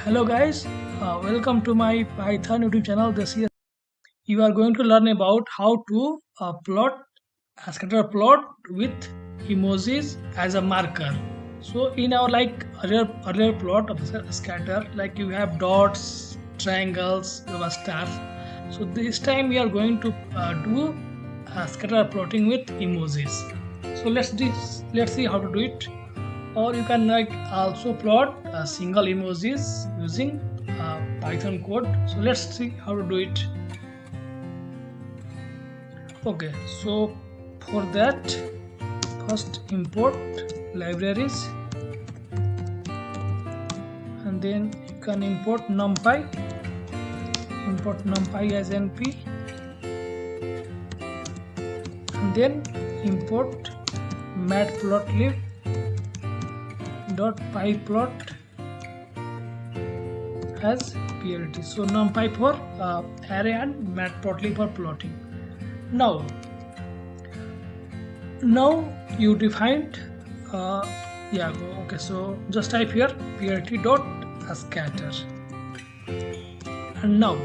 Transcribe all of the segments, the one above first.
Hello guys, welcome to my Python YouTube channel. This year you are going to learn about how to plot a scatter plot with emojis as a marker. So in our earlier plot of the scatter, like you have dots, triangles, you have stars. So this time we are going to do scatter plotting with emojis. So let's see how to do it. Or you can also plot single emojis using Python code. So let's see how to do it. Okay, so for that, first import libraries, and then you can import numpy as np, and then import matplotlib .pyplot as plt. So numpy for array and matplotlib for plotting. Now you defined okay, so just type here plt dot scatter, and now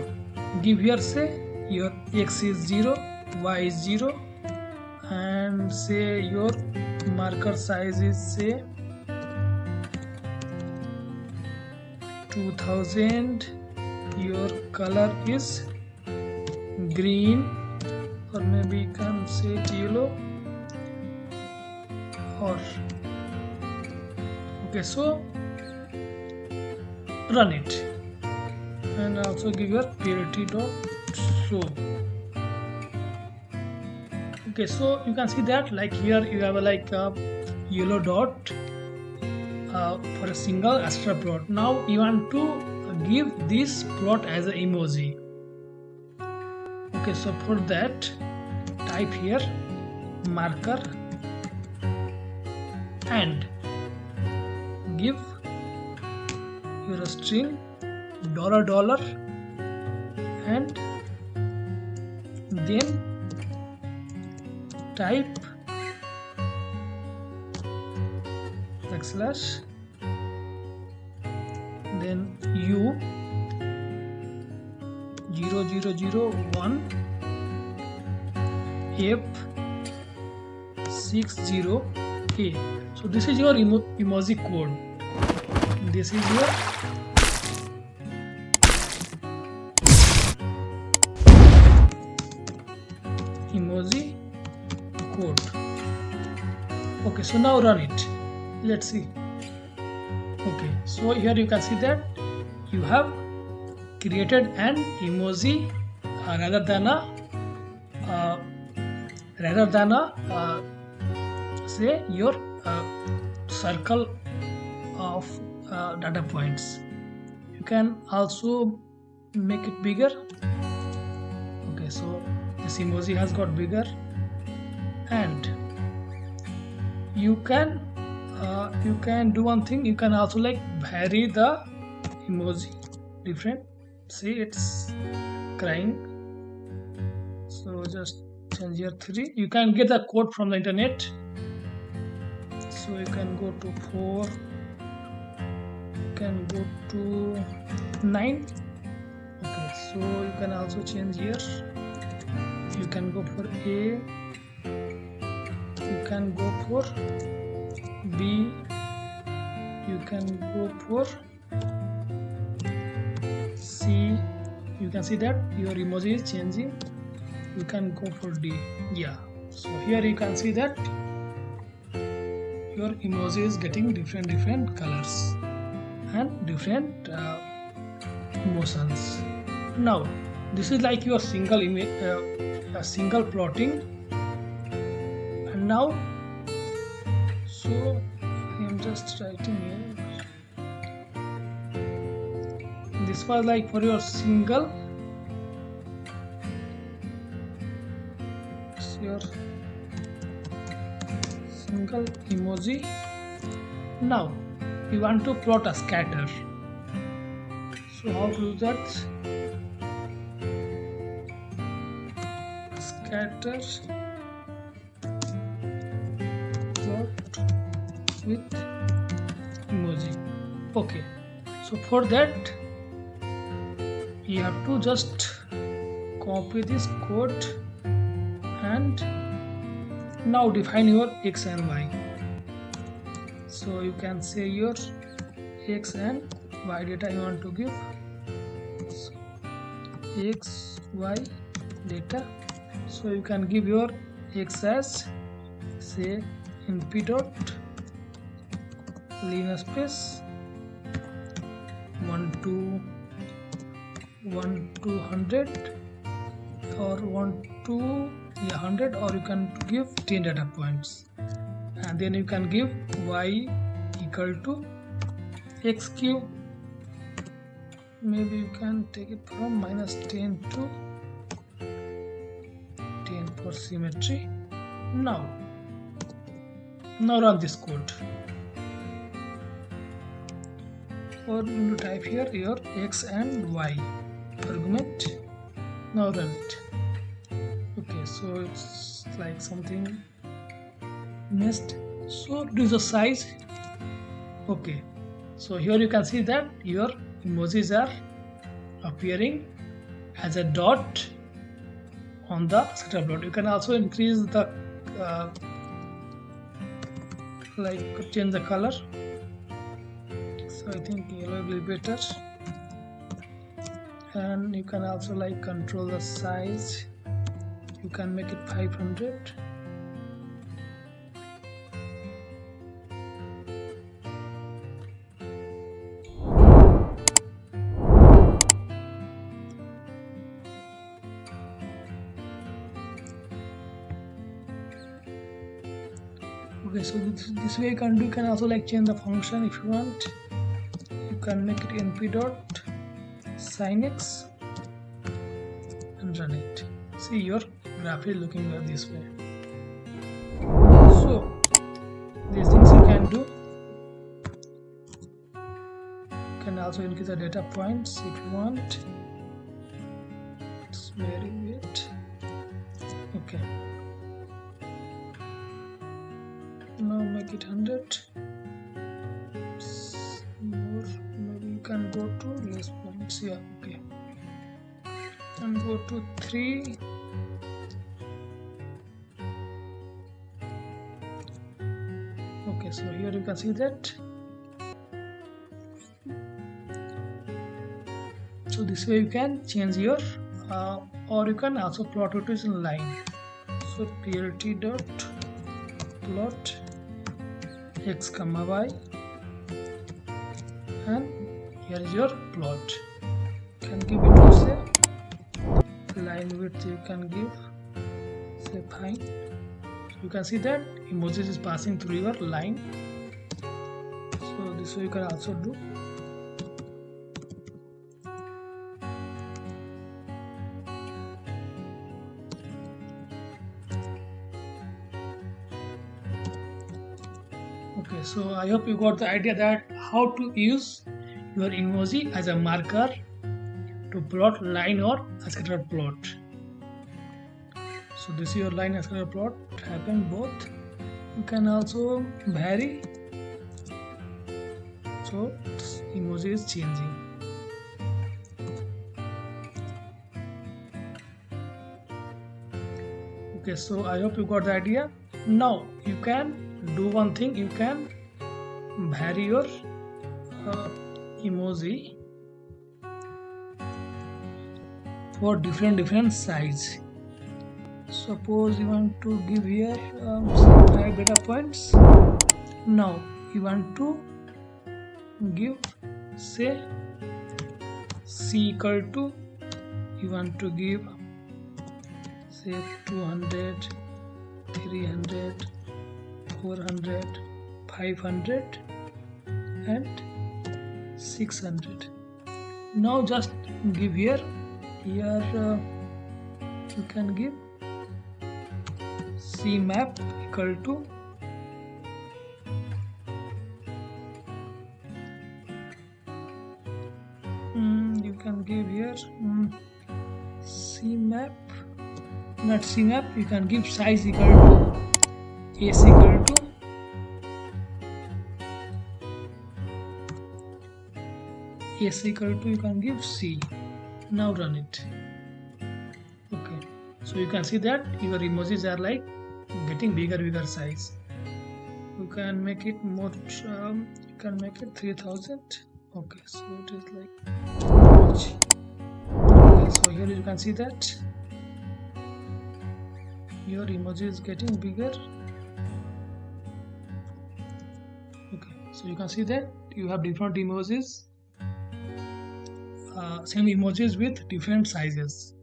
give here say your x is 0, y is 0, and say your marker size is say 2000, your color is green, or maybe you can say yellow, or okay, so run it and also give your plt dot show. Okay, so you can see that like here you have a yellow dot for a single ASTRO plot. Now you want to give this plot as an emoji. Okay, so for that type here marker and give your string $, and then type / then u 0001 f60a. So this is your emoji code. This is your emoji code. Okay, so now run it. Let's see. Okay, so here you can see that you have created an emoji rather than a say your circle of data points. You can also make it bigger. Okay, so this emoji has got bigger, and you can do one thing. You can also vary the emoji different. See, it's crying, so just change here 3. You can get the code from the internet, so you can go to 4, you can go to 9. Okay, so you can also change here. You can go for A, you can go for B, you can go for C. You can see that your emoji is changing. You can go for D. Yeah, so here you can see that your emoji is getting different colors and different motions. Now this is like your single image, single plotting. And now, so I am just writing here. This was like for your single, your single emoji. Now you want to plot a scatter. So how to do that? Scatter plot with emoji. Okay, so So for that you have to just copy this code and now define your x and y. So you can say your x and y data you want to give. So x y data, so you can give your x as say np dot linear space 1 to 100 or 1 to 100, or you can give 10 data points, and then you can give y equal to x cube. Maybe you can take it from -10 to 10 for symmetry. Now run this code. Or you type here your x and y argument. Now run it. Okay, so it's like something missed. So do the size. Okay, so here you can see that your emojis are appearing as a dot on the scatter plot. You can also increase the like change the color. So I think yellow will be better, and you can also like control the size. You can make it 500. Okay, so this way you can also like change the function if you want. You can make it np dot sin x and run it. See, your graph is looking like this way. So these things you can do. You can also increase the data points if you want. It's very weird. Okay, now make it 100. More, maybe you can go to less points. Yeah, okay, and go to 3. Okay, so here you can see that. So this way you can change your or you can also plot it in line. So plt dot plot x comma y, and here is your plot. You can give it to say line width. You can give say fine. You can see that emojis is passing through your line. So this way you can also do. Okay, so I hope you got the idea that how to use your emoji as a marker to plot line or a scatter plot. So this is your line and scatter plot happen both. You can also vary. So emoji is changing. Okay, so I hope you got the idea. Now you can do one thing. You can vary your emoji for different size. Suppose you want to give here 5 data points. Now you want to give say c equal to, you want to give say 200, 300, 400, 500 and 600. Now just give here you can give c map equal to you can give here c map, not c map, you can give size equal to s equal to s equal to, you can give c. Now run it. Okay, so you can see that your emojis are like getting bigger size. You can make it more, you can make it 3000. Okay, so it is like, okay, so here you can see that your emoji is getting bigger. Okay, so you can see that you have different emojis, same emojis with different sizes.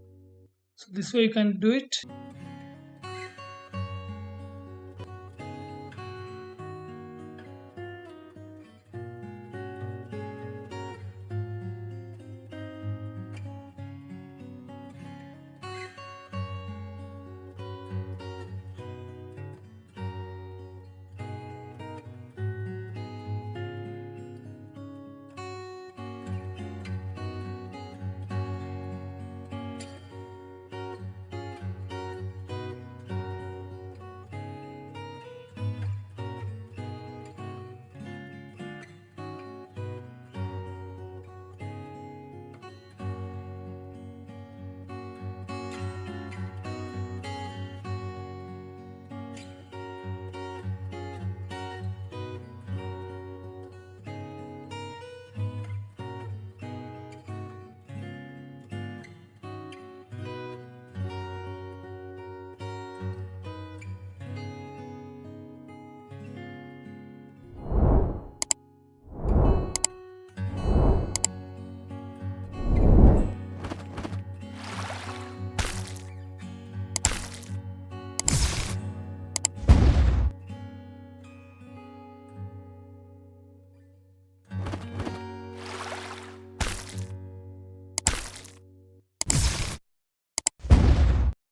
So this way you can do it.